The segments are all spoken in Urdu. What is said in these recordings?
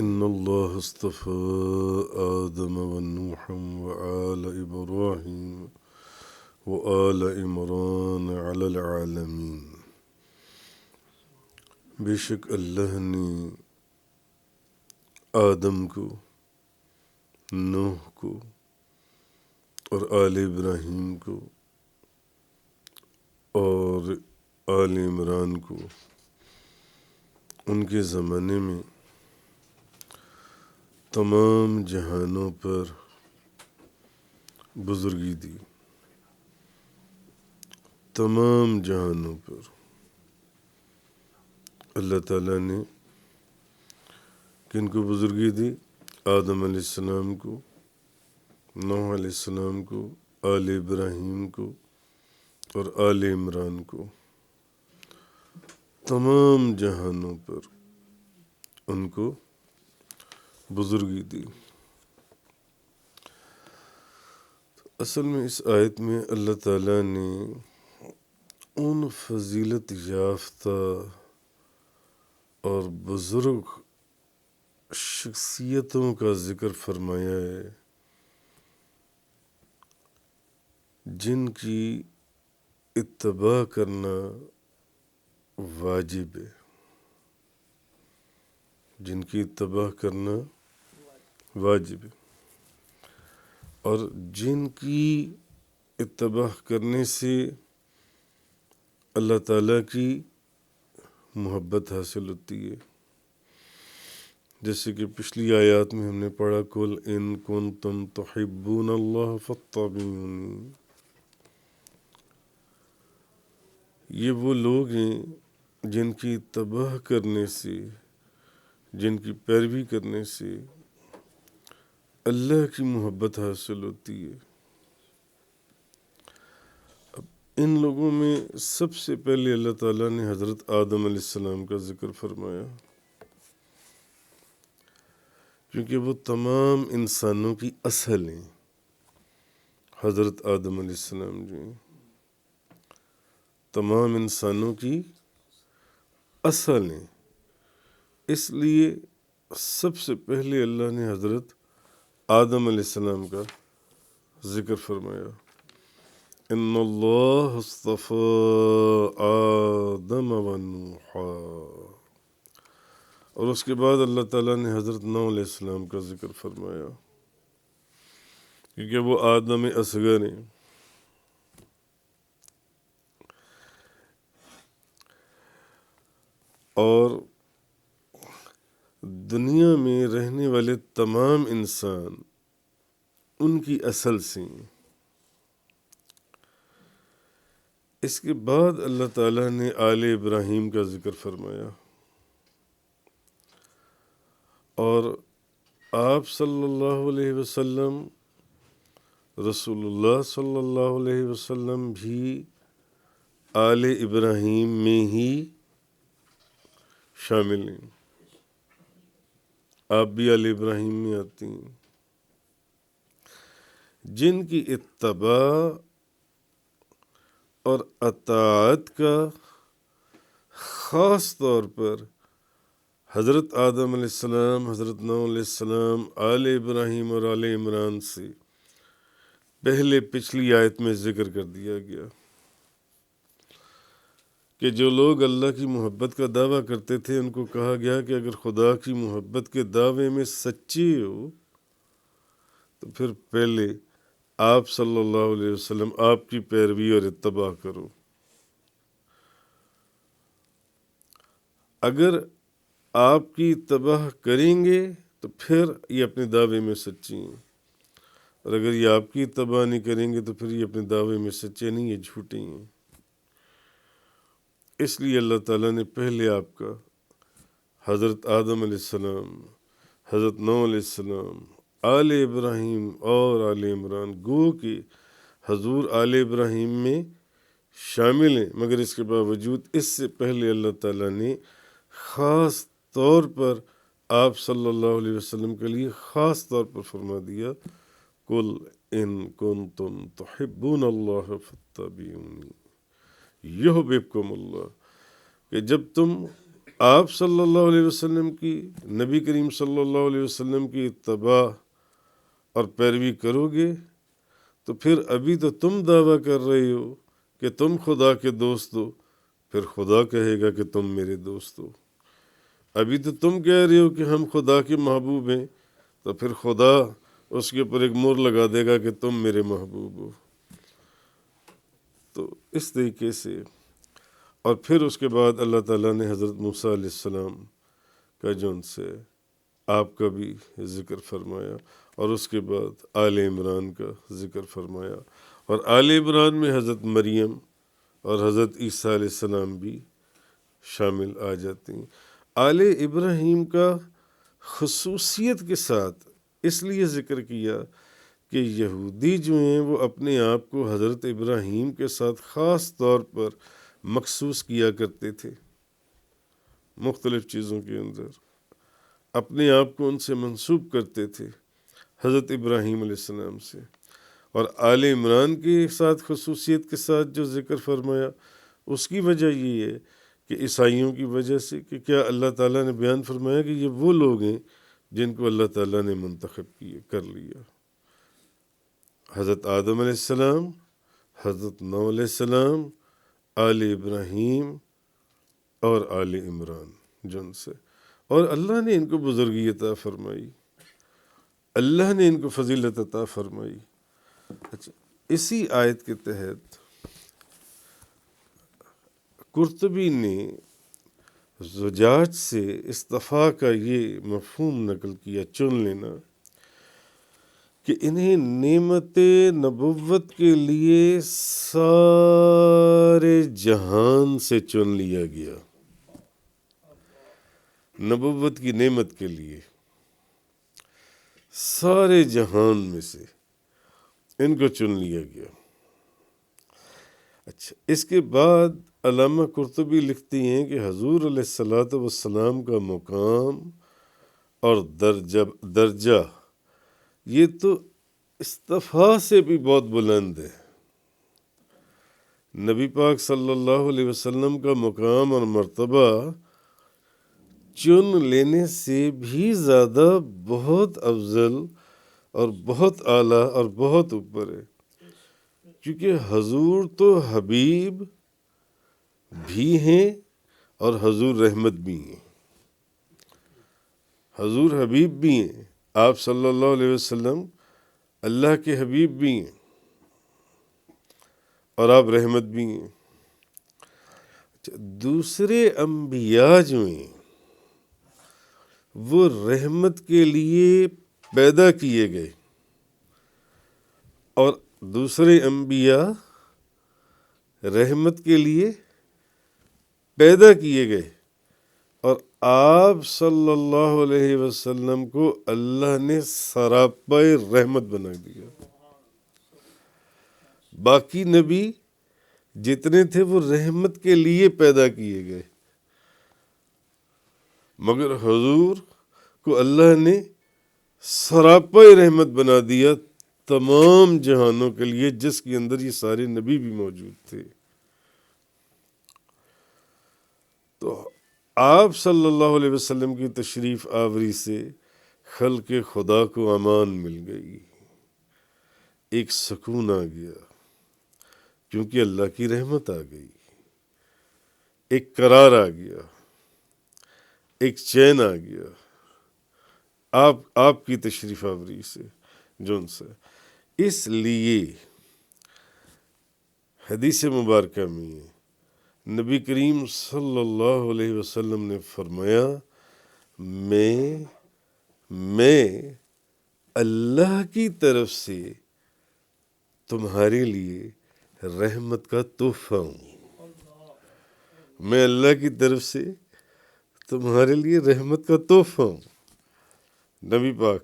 إن الله اصطفى آدم ونوحا وآل إبراهيم وآل عمران على العالمين۔ بے شک اللہ نے آدم کو، نوح کو اور آل ابراہیم کو اور آل عمران کو ان کے زمانے میں تمام جہانوں پر بزرگی دی، تمام جہانوں پر اللہ تعالیٰ نے کن کو بزرگی دی؟ آدم علیہ السلام کو، نوح علیہ السلام کو، آل ابراہیم کو اور آل عمران کو، تمام جہانوں پر ان کو بزرگی دی۔ اصل میں اس آیت میں اللہ تعالیٰ نے ان فضیلت یافتہ اور بزرگ شخصیتوں کا ذکر فرمایا ہے جن کی اتباع کرنا واجب ہے، جن کی اتباع کرنا واجب ہے، اور جن کی اتباع کرنے سے اللہ تعالیٰ کی محبت حاصل ہوتی ہے۔ جیسے کہ پچھلی آیات میں ہم نے پڑھا قُلْ إِن كُنتُمْ تُحِبُّونَ اللَّهَ فَاتَّبِعُونِی۔ یہ وہ لوگ ہیں جن کی اتباع کرنے سے، جن کی پیروی کرنے سے اللہ کی محبت حاصل ہوتی ہے۔ اب ان لوگوں میں سب سے پہلے اللہ تعالیٰ نے حضرت آدم علیہ السلام کا ذکر فرمایا، کیونکہ وہ تمام انسانوں کی اصل ہیں۔ حضرت آدم علیہ السلام جو ہیں تمام انسانوں کی اصل ہیں، اس لیے سب سے پہلے اللہ نے حضرت آدم علیہ السلام کا ذکر فرمایا۔ ان اللہ اصطفى آدم و نوحا، اور اس کے بعد اللہ تعالیٰ نے حضرت نوح علیہ السلام کا ذکر فرمایا، کیونکہ وہ آدم اصغر ہیں۔ اور دنیا میں رہنے والے تمام انسان ان کی اصل سے ہیں۔ اس کے بعد اللہ تعالیٰ نے آل ابراہیم کا ذکر فرمایا، اور آپ صلی اللہ علیہ وسلم، رسول اللہ صلی اللہ علیہ وسلم بھی آل ابراہیم میں ہی شامل ہیں، آپ بھی آل ابراہیم میں آتی ہیں، جن کی اتباع اور اطاعت کا خاص طور پر حضرت آدم علیہ السلام، حضرت نوح علیہ السلام، آل ابراہیم اور آل عمران سے پہلے پچھلی آیت میں ذکر کر دیا گیا کہ جو لوگ اللہ کی محبت کا دعویٰ کرتے تھے ان کو کہا گیا کہ اگر خدا کی محبت کے دعوے میں سچے ہو تو پھر پہلے آپ صلی اللہ علیہ وسلم آپ کی پیروی اور اتباع کرو۔ اگر آپ کی اتباع کریں گے تو پھر یہ اپنے دعوے میں سچی ہیں، اور اگر یہ آپ کی اتباع نہیں کریں گے تو پھر یہ اپنے دعوے میں سچے نہیں، یہ جھوٹے ہیں۔ اس لیے اللہ تعالیٰ نے پہلے آپ کا حضرت آدم علیہ السلام، حضرت نوح علیہ السلام، آل ابراہیم اور آل عمران، گو کہ حضور آل ابراہیم میں شامل ہیں، مگر اس کے باوجود اس سے پہلے اللہ تعالیٰ نے خاص طور پر آپ صلی اللہ علیہ وسلم کے لیے خاص طور پر فرما دیا قُلْ إِن كُنتُمْ تُحِبُّونَ اللَّهَ فَاتَّبِعُونِی یُحْبِبْکُمُ اللہ، کہ جب تم آپ صلی اللہ علیہ وسلم کی، نبی کریم صلی اللہ علیہ وسلم کی اتباع اور پیروی کرو گے تو پھر ابھی تو تم دعویٰ کر رہے ہو کہ تم خدا کے دوست ہو، پھر خدا کہے گا کہ تم میرے دوست ہو۔ ابھی تو تم کہہ رہے ہو کہ ہم خدا کے محبوب ہیں، تو پھر خدا اس کے اوپر ایک مہر لگا دے گا کہ تم میرے محبوب ہو۔ تو اس طریقے سے، اور پھر اس کے بعد اللہ تعالیٰ نے حضرت موسیٰ علیہ السلام کا جو ان سے آپ کا بھی ذکر فرمایا، اور اس کے بعد آل عمران کا ذکر فرمایا، اور آل عمران میں حضرت مریم اور حضرت عیسیٰ علیہ السلام بھی شامل آ جاتے ہیں۔ آل ابراہیم کا خصوصیت کے ساتھ اس لیے ذکر کیا کہ یہودی جو ہیں وہ اپنے آپ کو حضرت ابراہیم کے ساتھ خاص طور پر مخصوص کیا کرتے تھے، مختلف چیزوں کے اندر اپنے آپ کو ان سے منسوب کرتے تھے، حضرت ابراہیم علیہ السلام سے۔ اور آل عمران کے ساتھ خصوصیت کے ساتھ جو ذکر فرمایا، اس کی وجہ یہ ہے کہ عیسائیوں کی وجہ سے کہ کیا اللہ تعالیٰ نے بیان فرمایا کہ یہ وہ لوگ ہیں جن کو اللہ تعالیٰ نے منتخب کر لیا۔ حضرت آدم علیہ السلام، حضرت نوح علیہ السلام، آل ابراہیم اور آل عمران جن سے، اور اللہ نے ان کو بزرگی عطا فرمائی، اللہ نے ان کو فضیلت عطا فرمائی۔ اچھا، اسی آیت کے تحت قرطبی نے زجاج سے اصطفاء کا یہ مفہوم نقل کیا، چن لینا، کہ انہیں نعمت نبوت کے لیے سارے جہان سے چن لیا گیا، نبوت کی نعمت کے لیے سارے جہان میں سے ان کو چن لیا گیا۔ اچھا، اس کے بعد علامہ قرطبی لکھتی ہیں کہ حضور علیہ الصلوۃ والسلام کا مقام اور درجہ یہ تو اصطفاء سے بھی بہت بلند ہے۔ نبی پاک صلی اللہ علیہ وسلم کا مقام اور مرتبہ چن لینے سے بھی زیادہ بہت افضل اور بہت اعلیٰ اور بہت اوپر ہے، کیونکہ حضور تو حبیب بھی ہیں اور حضور رحمت بھی ہیں، حضور حبیب بھی ہیں، آپ صلی اللہ علیہ وسلم اللہ کے حبیب بھی ہیں اور آپ رحمت بھی ہیں۔ دوسرے انبیاء جو ہیں وہ رحمت کے لیے پیدا کیے گئے، اور دوسرے انبیاء رحمت کے لیے پیدا کیے گئے، اور آپ صلی اللہ علیہ وسلم کو اللہ نے سراپائے رحمت بنا دیا۔ باقی نبی جتنے تھے وہ رحمت کے لیے پیدا کیے گئے، مگر حضور کو اللہ نے سراپائے رحمت بنا دیا تمام جہانوں کے لیے، جس کے اندر یہ سارے نبی بھی موجود تھے۔ تو آپ صلی اللہ علیہ وسلم کی تشریف آوری سے خلق خدا کو امان مل گئی، ایک سکون آ گیا، کیونکہ اللہ کی رحمت آ گئی، ایک قرار آ گیا، ایک چین آ گیا آپ کی تشریف آوری سے جون سے۔ اس لیے حدیث مبارکہ میں نبی کریم صلی اللہ علیہ وسلم نے فرمایا، میں اللہ کی طرف سے تمہارے لیے رحمت کا تحفہ ہوں، میں اللہ کی طرف سے تمہارے لیے رحمت کا تحفہ ہوں، نبی پاک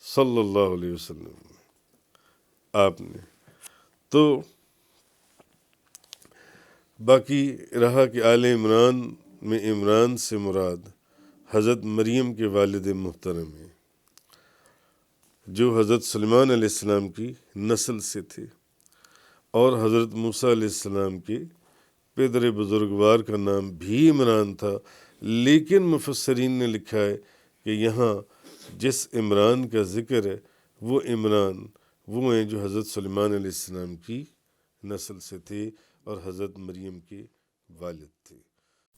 صلی اللہ علیہ وسلم آپ نے۔ تو باقی رہا کہ آل عمران میں عمران سے مراد حضرت مریم کے والد محترم ہیں، جو حضرت سلیمان علیہ السلام کی نسل سے تھے، اور حضرت موسیٰ علیہ السلام کے پدر بزرگوار کا نام بھی عمران تھا، لیکن مفسرین نے لکھا ہے کہ یہاں جس عمران کا ذکر ہے وہ عمران وہ ہیں جو حضرت سلیمان علیہ السلام کی نسل سے تھے اور حضرت مریم کے والد تھے۔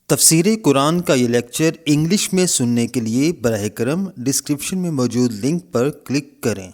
تفسیر قرآن کا یہ لیکچر انگلش میں سننے کے لیے براہ کرم ڈسکرپشن میں موجود لنک پر کلک کریں۔